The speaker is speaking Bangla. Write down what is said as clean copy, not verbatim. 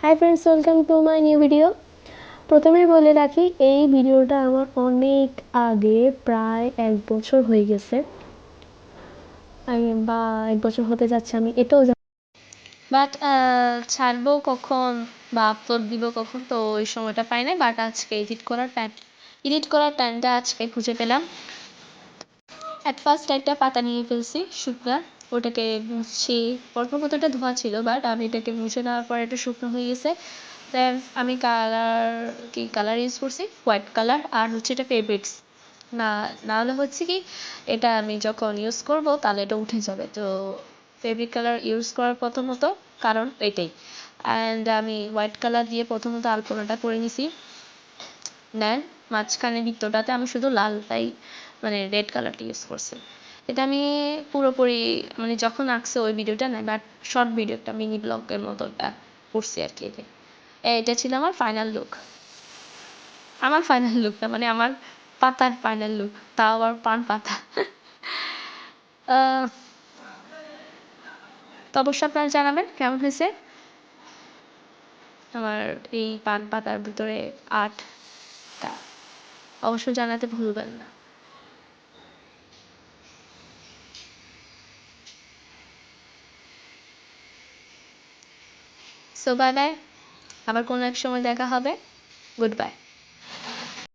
Hi friends, welcome to my new video. প্রথমেই বলে রাখি, এই ভিডিওটা আমার অনেক আগে, প্রায় 1 বছর হয়ে গেছে, বা 1 বছর হতে যাচ্ছে, আমি এটাও বাট ছাড়বো কখন বা আপলোড দিব কখন, তো ওই সময়টা পাই নাই। বাট আজকে এডিট করার টাইমটা আজকে খুঁজে পেলাম। অ্যাট ফার্স্ট একটা পাতা নিয়ে ফেলছি শুকনা, ওটাকে মুছছি। প্রথমত এটা ধোয়া ছিল, বাট আমি এটাকে মুছে নেওয়ার পর এটা শুকনো হয়ে গেছে। দেন আমি কালার ইউজ করছি হোয়াইট কালার, আর হচ্ছে এটা ফেব্রিক্স। না না হলে হচ্ছে কি, এটা আমি যখন ইউজ করব তাহলে এটা উঠে যাবে। তো ফেব্রিক কালার ইউজ করার প্রথমত কারণ এটাই। অ্যান্ড আমি হোয়াইট কালার দিয়ে প্রথমত আলপনাটা করে নিছি। দেন মাঝখানে ভিতরটাতে আমি শুধু লালটাই, মানে রেড কালারটা ইউজ করছি। এটা আমি পুরোপুরি মানে যখন আঁকছে ওই ভিডিওটা না, বাট শর্ট ভিডিও, একটা মিনি ব্লগের মতোটা করছি আর কি। এটা ছিল আমার ফাইনাল লুক। আমার ফাইনাল লুক না, মানে আমার পাতার ফাইনাল লুক, তাও আবার পান পাতা। তো অবশ্যই আপনারা জানাবেন কেমন হয়েছে আমার এই পান পাতার ভিতরে আর্টটা। অবশ্যই জানাতে ভুলবেন না। সো বাই বাই, আবার কোনো এক সময় দেখা হবে। Good bye.